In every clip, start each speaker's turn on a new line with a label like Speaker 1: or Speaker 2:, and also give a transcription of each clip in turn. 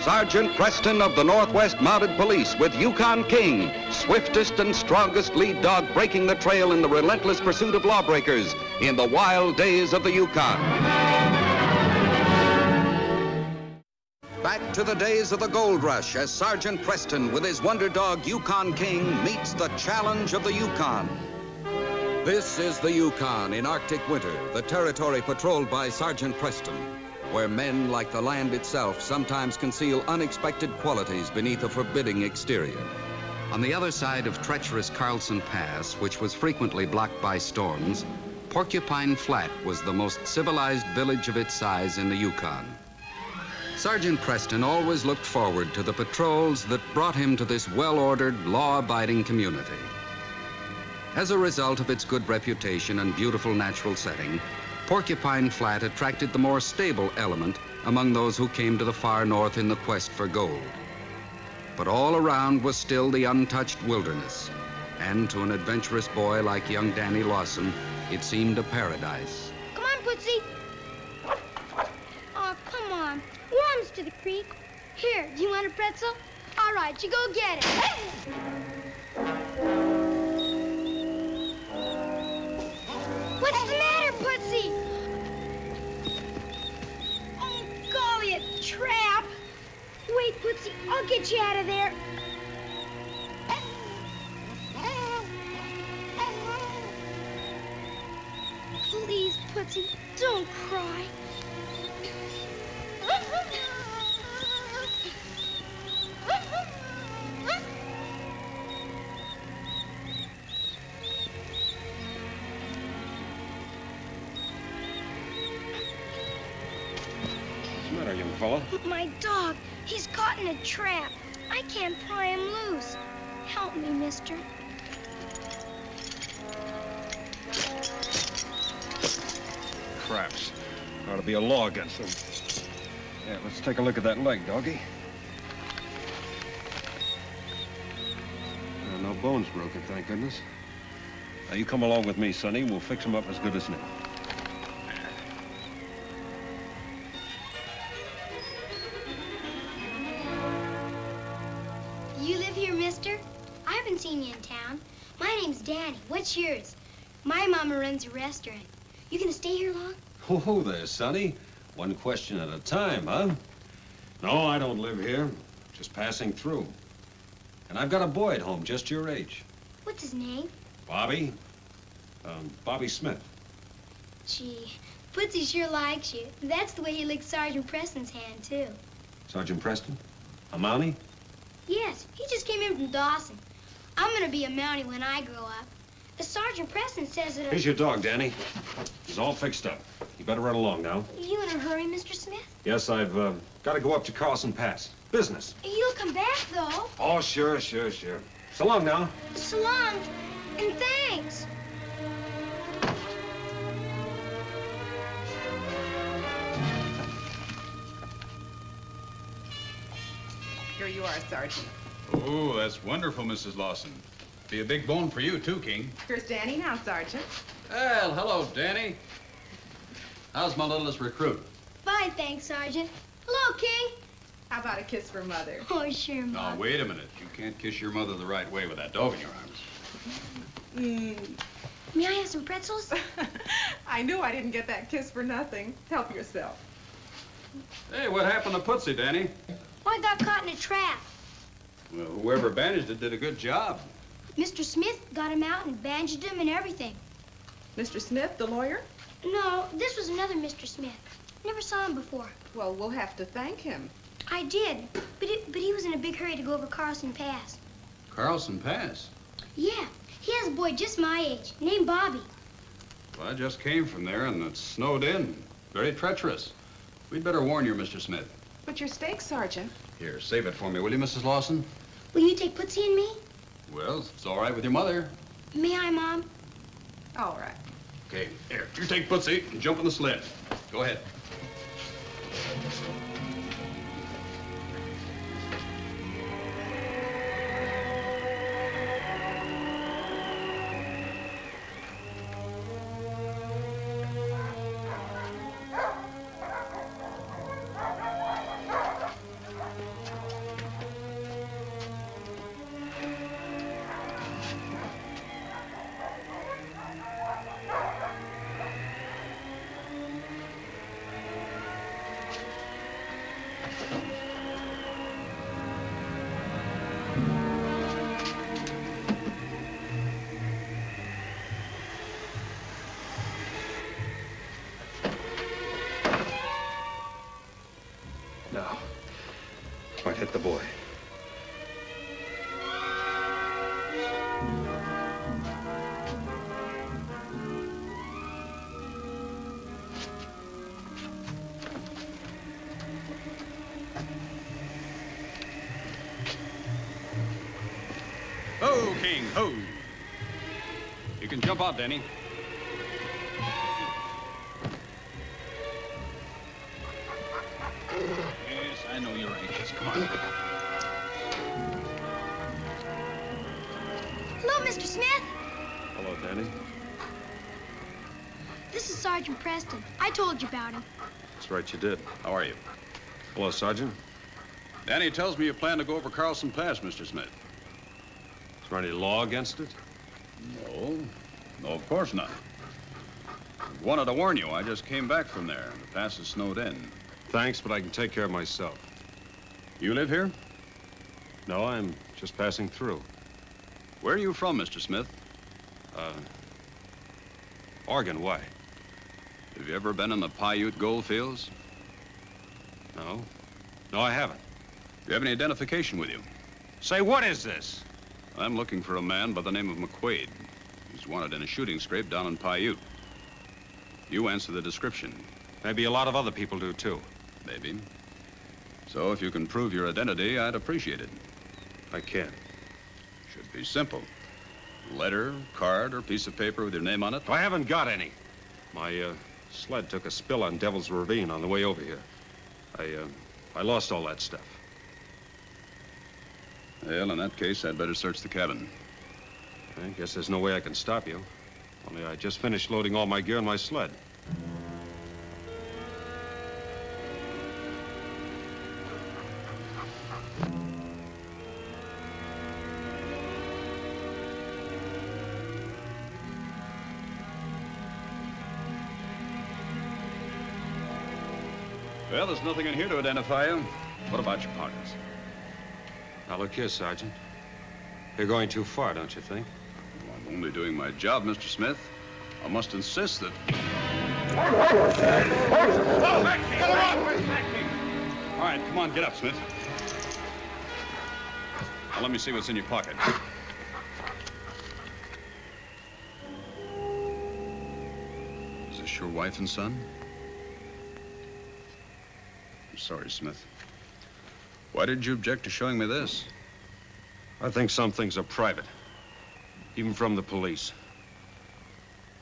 Speaker 1: Sergeant Preston of the Northwest Mounted Police with Yukon King, swiftest and strongest lead dog breaking the trail in the relentless pursuit of lawbreakers in the wild days of the Yukon. Back to the days of the gold rush as Sergeant Preston with his wonder dog Yukon King meets the challenge of the Yukon. This is the Yukon in Arctic winter, the territory patrolled by Sergeant Preston, where men, like the land itself, sometimes conceal unexpected qualities beneath a forbidding exterior. On the other side of treacherous Carlson Pass, which was frequently blocked by storms, Porcupine Flat was the most civilized village of its size in the Yukon. Sergeant Preston always looked forward to the patrols that brought him to this well-ordered, law-abiding community. As a result of its good reputation and beautiful natural setting, Porcupine Flat attracted the more stable element among those who came to the far north in the quest for gold. But all around was still the untouched wilderness, and to an adventurous boy like young Danny Lawson, it seemed a paradise.
Speaker 2: Come on, Putsy. Oh, come on. We're almost to the creek. Here, do you want a pretzel? All right, you go get it. What's the matter, Putsy? Oh, golly, a trap. Wait, Putsy, I'll get you out of there. Please, Putsy, don't cry.
Speaker 3: What's the matter, young fella?
Speaker 2: My dog, he's caught in a trap. I can't pry him loose. Help me, mister.
Speaker 3: Craps. Ought to be a law against them. Yeah, let's take a look at that leg, doggy. No bones broken, thank goodness. Now, you come along with me, Sonny. We'll fix him up as good as new.
Speaker 2: You live here, mister? I haven't seen you in town. My name's Danny. What's yours? My mama runs a restaurant. You gonna stay here long?
Speaker 3: Oh, there, Sonny. One question at a time, huh? No, I don't live here. Just passing through. And I've got a boy at home just your age.
Speaker 2: What's his name?
Speaker 3: Bobby. Bobby Smith.
Speaker 2: Gee, Putsy sure likes you. That's the way he licked Sergeant Preston's hand, too.
Speaker 3: Sergeant Preston? A Mountie?
Speaker 2: Yes, he just came in from Dawson. I'm gonna be a Mountie when I grow up. The Sergeant Preston says that...
Speaker 3: Here's your dog, Danny. He's all fixed up. You better run along now.
Speaker 2: You in a hurry, Mr. Smith?
Speaker 3: Yes, I've got to go up to Carlson Pass. Business.
Speaker 2: You'll come back, though.
Speaker 3: Oh, sure. So long now.
Speaker 2: So long, and thanks.
Speaker 4: Here you are, Sergeant.
Speaker 5: Oh, that's wonderful, Mrs. Lawson. Be a big bone for you, too, King.
Speaker 4: Here's Danny now, Sergeant.
Speaker 6: Well, hello, Danny. How's my littlest recruit?
Speaker 2: Fine, thanks, Sergeant. Hello, King.
Speaker 4: How about a kiss for Mother?
Speaker 2: Oh, sure,
Speaker 5: Now,
Speaker 2: Mom.
Speaker 5: wait a minute. You can't kiss your mother the right way with that dog in your arms.
Speaker 2: May I have some pretzels?
Speaker 4: I knew I didn't get that kiss for nothing. Help yourself.
Speaker 5: Hey, what happened to Putsy, Danny?
Speaker 2: Oh, I got caught in a trap.
Speaker 5: Well, whoever bandaged it did a good job.
Speaker 2: Mr. Smith got him out and bandaged him and everything.
Speaker 4: Mr. Smith, the lawyer?
Speaker 2: No, this was another Mr. Smith. Never saw him before.
Speaker 4: Well, we'll have to thank him.
Speaker 2: I did, but he was in a big hurry to go over Carlson Pass.
Speaker 5: Carlson Pass?
Speaker 2: Yeah, he has a boy just my age, named Bobby.
Speaker 5: Well, I just came from there, and it's snowed in. Very treacherous. We'd better warn you, Mr. Smith.
Speaker 4: But your steak, Sergeant.
Speaker 5: Here, save it for me, will you, Mrs. Lawson?
Speaker 2: Will you take Putsy and me?
Speaker 5: Well, it's all right with your mother.
Speaker 2: May I, Mom?
Speaker 4: All right.
Speaker 5: Okay, here, you take Putsy and jump in the sled. Go ahead.
Speaker 3: Get the boy.
Speaker 6: Ho, King, ho. You can jump out, Danny. Yes, I know you're anxious. Come on.
Speaker 2: Hello, Mr. Smith.
Speaker 3: Hello, Danny.
Speaker 2: This is Sergeant Preston. I told you about him.
Speaker 3: That's right, you did.
Speaker 6: How are you?
Speaker 3: Hello, Sergeant.
Speaker 6: Danny tells me you plan to go over Carlson Pass, Mr. Smith.
Speaker 3: Is there any law against it?
Speaker 6: No. No, of course not. Wanted to warn you, I just came back from there. The pass is snowed in.
Speaker 3: Thanks, but I can take care of myself.
Speaker 6: You live here?
Speaker 3: No, I'm just passing through.
Speaker 6: Where are you from, Mr. Smith?
Speaker 3: Oregon, why?
Speaker 6: Have you ever been in the Paiute gold fields?
Speaker 3: No. No, I haven't.
Speaker 6: Do you have any identification with you?
Speaker 3: Say, what is this?
Speaker 6: I'm looking for a man by the name of McQuaid. He's wanted in a shooting scrape down in Paiute. You answer the description.
Speaker 3: Maybe a lot of other people do, too.
Speaker 6: Maybe. So if you can prove your identity, I'd appreciate it.
Speaker 3: I can't.
Speaker 6: Should be simple. Letter, card, or piece of paper with your name on it?
Speaker 3: I haven't got any. My sled took a spill on Devil's Ravine on the way over here. I lost all that stuff.
Speaker 6: Well, in that case, I'd better search the cabin.
Speaker 3: I guess there's no way I can stop you. Only I just finished loading all my gear on my sled.
Speaker 6: Well, there's nothing in here to identify you. What about your pockets?
Speaker 3: Now, look here, Sergeant. You're going too far, don't you think?
Speaker 6: Well, I'm only doing my job, Mr. Smith. I must insist that... All right, come on, get up, Smith. Now, let me see what's in your pocket. Is this your wife and son? I'm sorry, Smith. Why did you object to showing me this?
Speaker 3: I think some things are private, even from the police.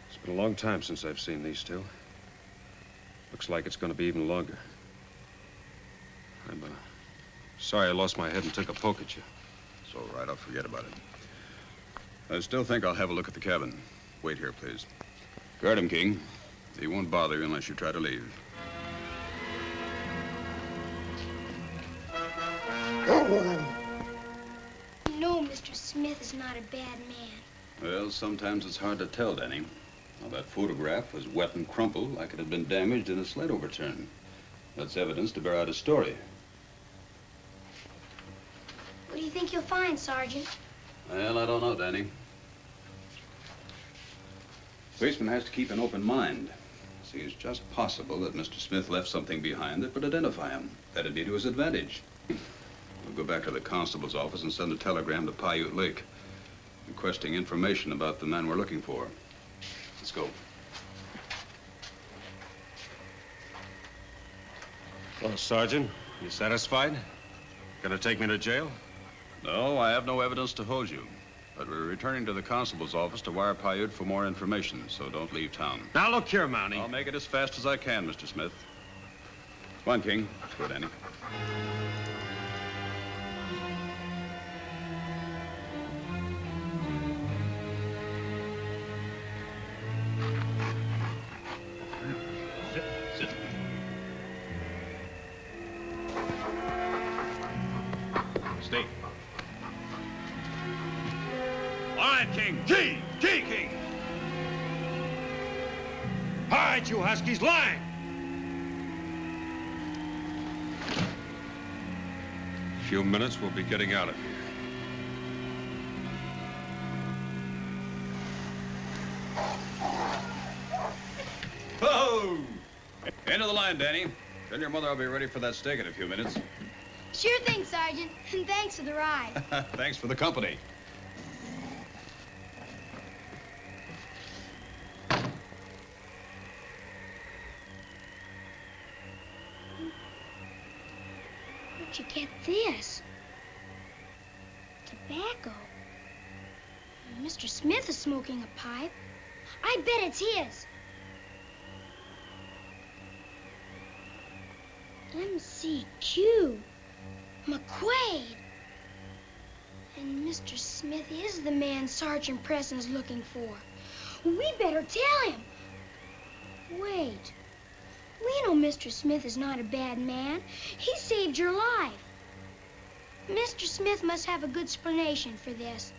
Speaker 3: It's been a long time since I've seen these two. Looks like it's going to be even longer. I'm sorry I lost my head and took a poke at you.
Speaker 6: It's all right, I'll forget about it. I still think I'll have a look at the cabin. Wait here, please. Guard him, King. He won't bother you unless you try to leave.
Speaker 2: No, Mr. Smith is not a bad man.
Speaker 6: Well, sometimes it's hard to tell, Danny. Now, that photograph was wet and crumpled like it had been damaged in a sled overturn. That's evidence to bear out his story.
Speaker 2: What do you think you'll find, Sergeant?
Speaker 6: Well, I don't know, Danny. Policeman has to keep an open mind. See, it's just possible that Mr. Smith left something behind that would identify him. That'd be to his advantage. We'll go back to the constable's office and send a telegram to Paiute Lake, requesting information about the man we're looking for. Let's go.
Speaker 3: Well, Sergeant, you satisfied? Gonna take me to jail?
Speaker 6: No, I have no evidence to hold you. But we're returning to the constable's office to wire Paiute for more information, so don't leave town.
Speaker 3: Now, look here, Mountie.
Speaker 6: I'll make it as fast as I can, Mr. Smith. Come on, King. Let's go, Danny. Sit. Stay.
Speaker 3: All right, King. Key, King. All right, you huskies, line. A few minutes, we'll be getting out of here.
Speaker 6: Ho! End of the line, Danny. Tell your mother I'll be ready for that steak in a few minutes.
Speaker 2: Sure thing, Sergeant. And thanks for the ride.
Speaker 6: Thanks for the company.
Speaker 2: Where'd you get this? Tobacco. Mr. Smith is smoking a pipe. I bet it's his. MCQ. McQuaid. And Mr. Smith is the man Sergeant Preston's looking for. We better tell him. Wait. We know Mr. Smith is not a bad man. He saved your life. Mr. Smith must have a good explanation for this.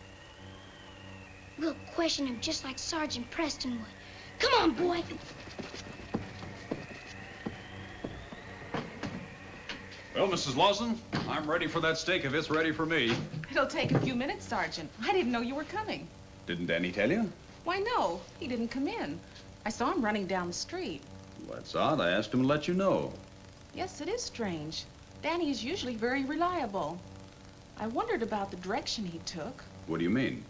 Speaker 2: We'll question him just like Sergeant Preston would. Come on, boy.
Speaker 5: Well, Mrs. Lawson, I'm ready for that steak if it's ready for me.
Speaker 4: It'll take a few minutes, Sergeant. I didn't know you were coming.
Speaker 6: Didn't Danny tell you?
Speaker 4: Why, no. He didn't come in. I saw him running down the street.
Speaker 6: Well, that's odd. I asked him to let you know.
Speaker 4: Yes, it is strange. Danny is usually very reliable. I wondered about the direction he took.
Speaker 6: What do you mean?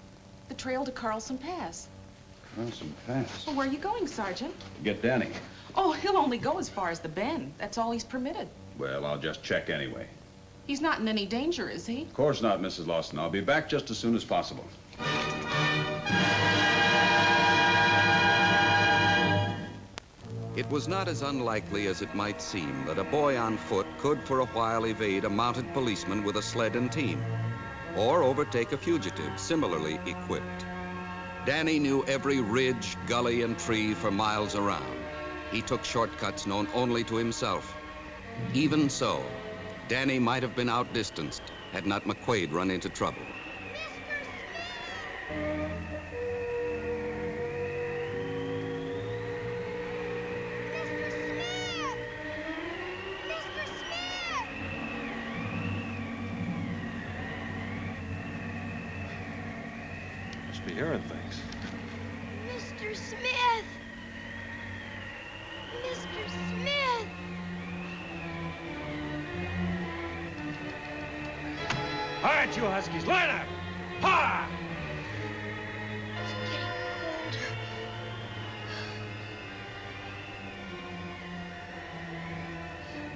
Speaker 4: The trail to Carlson Pass.
Speaker 6: Carlson Pass.
Speaker 4: Well, where are you going, Sergeant?
Speaker 6: Get Danny.
Speaker 4: Oh, he'll only go as far as the bend. That's all he's permitted.
Speaker 6: Well, I'll just check anyway.
Speaker 4: He's not in any danger, is he?
Speaker 6: Of course not, Mrs. Lawson. I'll be back just as soon as possible.
Speaker 1: It was not as unlikely as it might seem that a boy on foot could for a while evade a mounted policeman with a sled and team, or overtake a fugitive similarly equipped. Danny knew every ridge, gully, and tree for miles around. He took shortcuts known only to himself. Even so, Danny might have been outdistanced had not McQuaid run into trouble.
Speaker 3: Must be hearing things.
Speaker 2: Mr. Smith! Mr. Smith!
Speaker 3: All right, you Huskies, line up! Ha!
Speaker 2: It's getting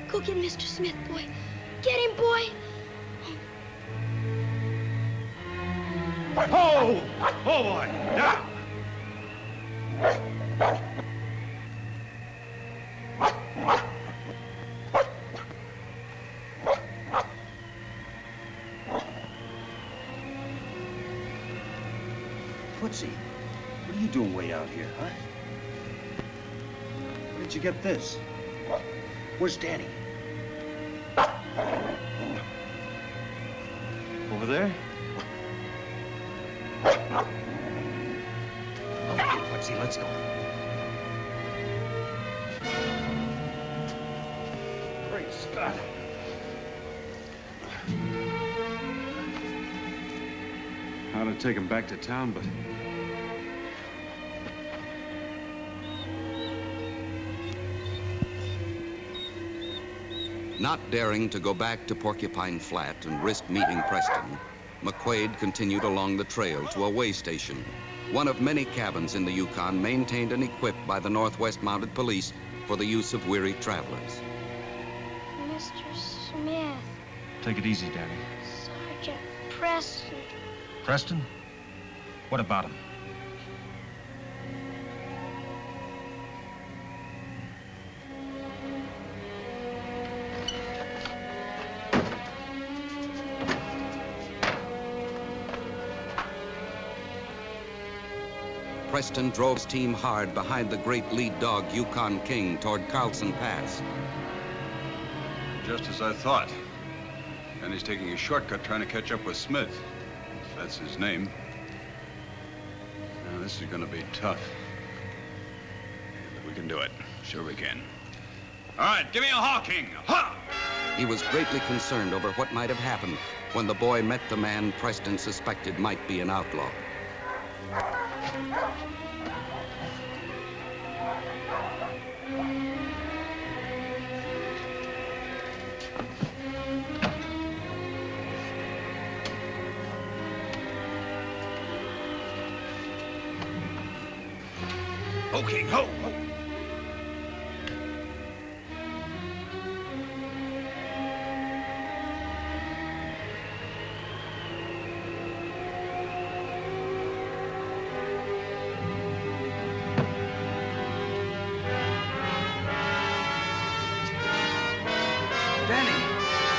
Speaker 2: cold. Go get Mr. Smith, boy. Get him, boy.
Speaker 3: Oh! Oh, boy! Down!
Speaker 7: Footsie, what are you doing way out here, huh? Where did you get this? Where's Danny? Over there? Okay, Footsie, let's go. Great Scott.
Speaker 3: Ought to take him back to town, but...
Speaker 1: Not daring to go back to Porcupine Flat and risk meeting Preston, McQuaid continued along the trail to a way station, one of many cabins in the Yukon maintained and equipped by the Northwest Mounted Police for the use of weary travelers.
Speaker 2: Mr. Smith.
Speaker 7: Take it easy, Danny.
Speaker 2: Sergeant Preston.
Speaker 7: Preston? What about him?
Speaker 1: Preston drove his team hard behind the great lead dog Yukon King toward Carlson Pass.
Speaker 6: Just as I thought. And he's taking a shortcut trying to catch up with Smith. If that's his name. Now, this is gonna be tough. But we can do it. Sure we can. All right, give me a hawking. Ha!
Speaker 1: He was greatly concerned over what might have happened when the boy met the man Preston suspected might be an outlaw.
Speaker 3: Okay, ho!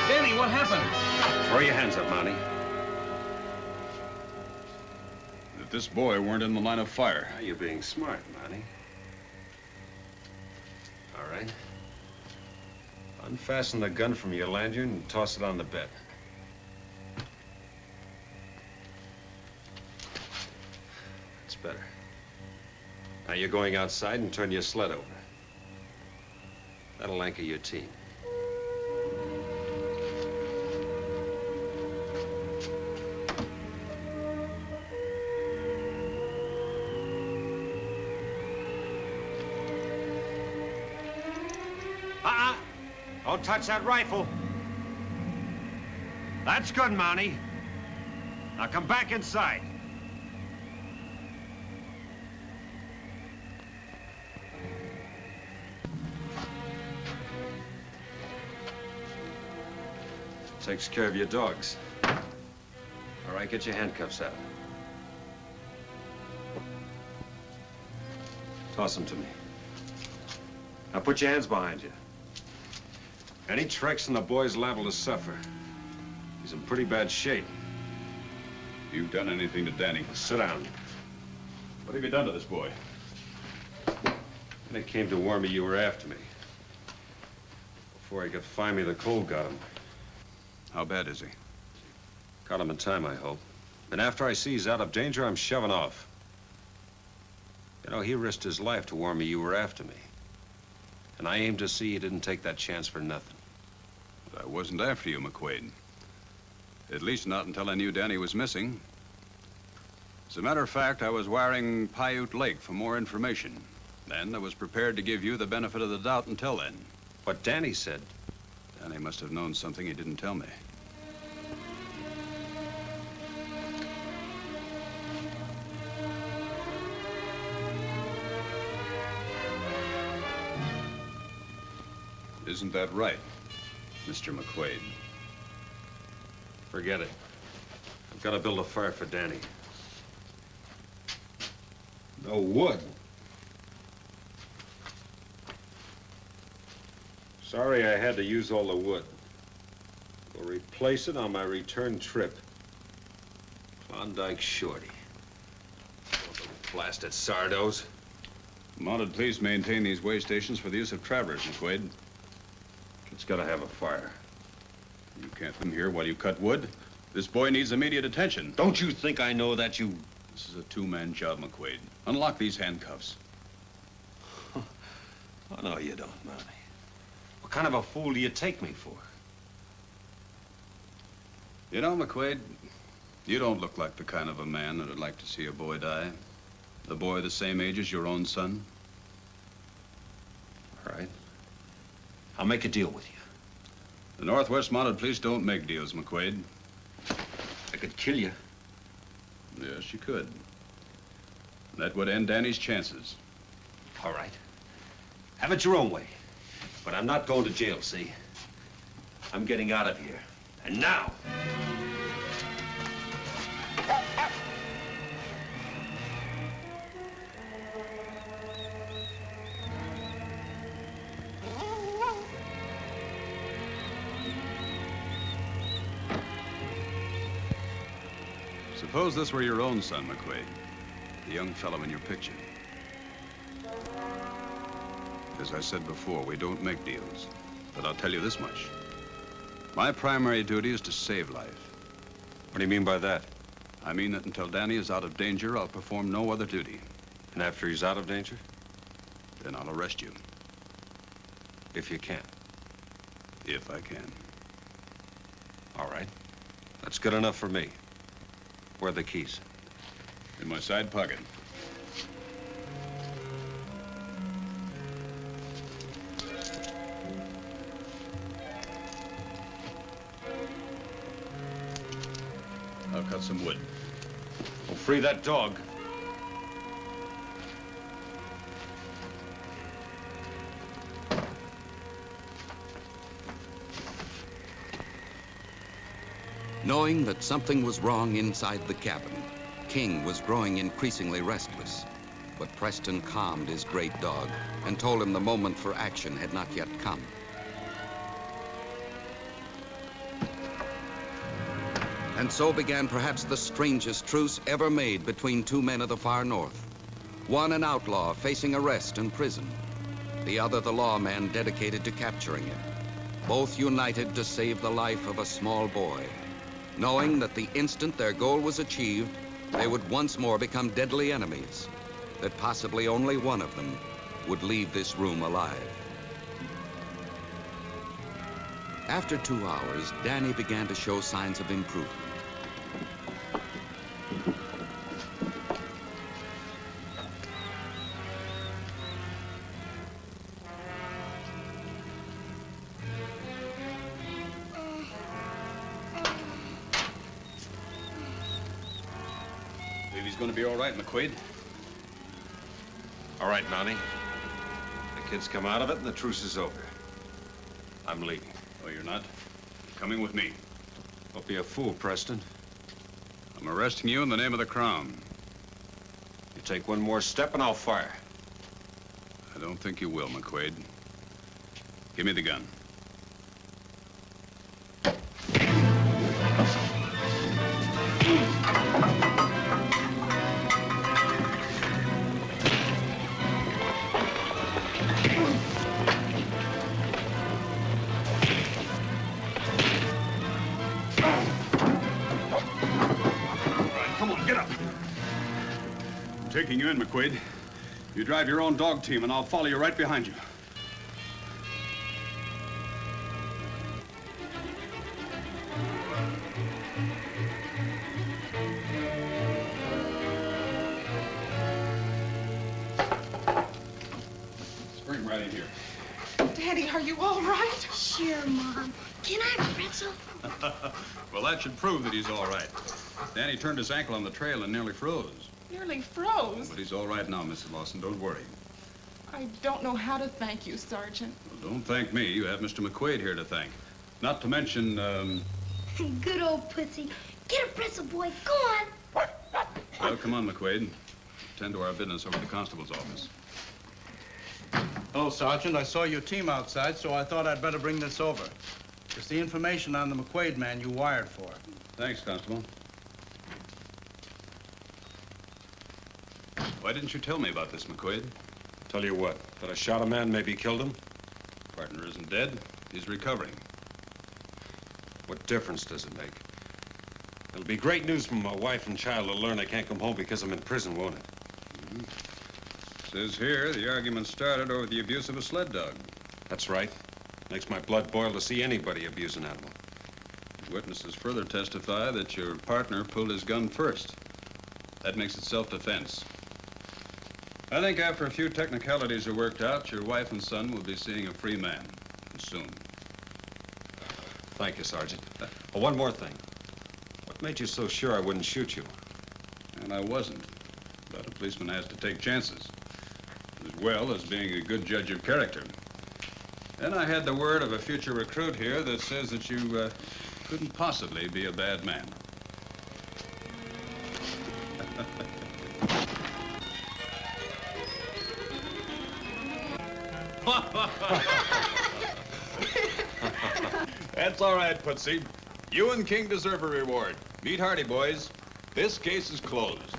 Speaker 5: Danny, what happened?
Speaker 3: Throw your hands up, Monty.
Speaker 6: If this boy weren't in the line of fire.
Speaker 3: Now you're being smart, Monty. All right. Unfasten the gun from your lanyard and toss it on the bed. That's better. Now you're going outside and turn your sled over. That'll anchor your team. Don't touch that rifle. That's good, Monty. Now come back inside. Takes care of your dogs. All right, get your handcuffs out. Toss them to me. Now put your hands behind you. Any tricks and the boy's liable to suffer. He's in pretty bad shape.
Speaker 6: You've done anything to Danny?
Speaker 3: Sit down.
Speaker 6: What have you done to this boy?
Speaker 3: When it came to warn me you were after me. Before he could find me, the cold got him.
Speaker 6: How bad is he?
Speaker 3: Caught him in time, I hope. And after I see he's out of danger, I'm shoving off. You know, he risked his life to warn me you were after me. And I aim to see he didn't take that chance for nothing.
Speaker 6: I wasn't after you, McQuaid. At least not until I knew Danny was missing. As a matter of fact, I was wiring Paiute Lake for more information. And I was prepared to give you the benefit of the doubt until then.
Speaker 3: What Danny said.
Speaker 6: Danny must have known something he didn't tell me. Isn't that right, Mr. McQuaid?
Speaker 3: Forget it. I've got to build a fire for Danny. No wood. Sorry I had to use all the wood. We'll replace it on my return trip. Klondike Shorty. All the blasted sardos.
Speaker 6: Mounted police maintain these way stations for the use of travelers, McQuaid.
Speaker 3: It's got to have a fire.
Speaker 6: You can't come here while you cut wood. This boy needs immediate attention.
Speaker 3: Don't you think I know that, you...
Speaker 6: This is a two-man job, McQuaid. Unlock these handcuffs.
Speaker 3: Oh, no, you don't, Monty. What kind of a fool do you take me for?
Speaker 6: You know, McQuaid, you don't look like the kind of a man that would like to see a boy die. A boy the same age as your own son.
Speaker 3: All right. I'll make a deal with you.
Speaker 6: The Northwest Mounted Police don't make deals, McQuaid.
Speaker 3: I could kill you.
Speaker 6: Yes, you could. That would end Danny's chances.
Speaker 3: All right. Have it your own way. But I'm not going to jail, see? I'm getting out of here. And now.
Speaker 6: Suppose this were your own son, McQuaid. The young fellow in your picture. As I said before, we don't make deals. But I'll tell you this much. My primary duty is to save life.
Speaker 3: What do you mean by that?
Speaker 6: I mean that until Danny is out of danger, I'll perform no other duty.
Speaker 3: And after he's out of danger?
Speaker 6: Then I'll arrest you.
Speaker 3: If you can.
Speaker 6: If I can.
Speaker 3: All right. That's good enough for me. Where are the keys?
Speaker 6: In my side pocket. I'll cut some wood.
Speaker 3: Well, free that dog.
Speaker 1: Knowing that something was wrong inside the cabin, King was growing increasingly restless. But Preston calmed his great dog and told him the moment for action had not yet come. And so began perhaps the strangest truce ever made between two men of the far north. One an outlaw facing arrest and prison. The other the lawman dedicated to capturing him. Both united to save the life of a small boy, knowing that the instant their goal was achieved, they would once more become deadly enemies, that possibly only one of them would leave this room alive. After 2 hours, Danny began to show signs of improvement.
Speaker 6: Believe he's going to be all right, McQuaid.
Speaker 3: All right, Mountie. The kids come out of it and the truce is over. I'm leaving.
Speaker 6: Oh, you're not? You're coming with me.
Speaker 3: Don't be a fool, Preston.
Speaker 6: I'm arresting you in the name of the Crown.
Speaker 3: You take one more step and I'll fire.
Speaker 6: I don't think you will, McQuaid. Give me the gun. Taking you in, McQuaid. You drive your own dog team, and I'll follow you right behind you. Spring right in here.
Speaker 4: Daddy, are you all right?
Speaker 2: Sure, Mom. Can I have a pretzel?
Speaker 6: Well, that should prove that he's all right. Danny turned his ankle on the trail and nearly froze.
Speaker 4: Nearly froze.
Speaker 6: But he's all right now, Mrs. Lawson. Don't worry.
Speaker 4: I don't know how to thank you, Sergeant.
Speaker 6: Well, don't thank me. You have Mr. McQuaid here to thank. Not to mention,
Speaker 2: Good old pussy. Get a pretzel, boy. Go on.
Speaker 6: Well, come on, McQuaid. Tend to our business over at the constable's office.
Speaker 8: Hello, Sergeant. I saw your team outside, so I thought I'd better bring this over. It's the information on the McQuaid man you wired for.
Speaker 6: Thanks, Constable. Why didn't you tell me about this, McQuaid?
Speaker 3: Tell you what, that I shot a man, maybe killed him?
Speaker 6: Partner isn't dead. He's recovering.
Speaker 3: What difference does it make? It'll be great news for my wife and child to learn I can't come home because I'm in prison, won't it?
Speaker 6: Says here the argument started over the abuse of a sled dog.
Speaker 3: That's right. Makes my blood boil to see anybody abuse an animal.
Speaker 6: Witnesses further testify that your partner pulled his gun first. That makes it self-defense. I think after a few technicalities are worked out, your wife and son will be seeing a free man, and soon.
Speaker 3: Thank you, Sergeant. Oh, one more thing. What made you so sure I wouldn't shoot you?
Speaker 6: And I wasn't. But a policeman has to take chances, as well as being a good judge of character. Then I had the word of a future recruit here that says that you couldn't possibly be a bad man.
Speaker 5: That's all right, Putsy. You and King deserve a reward. Meet Hardy, boys. This case is closed.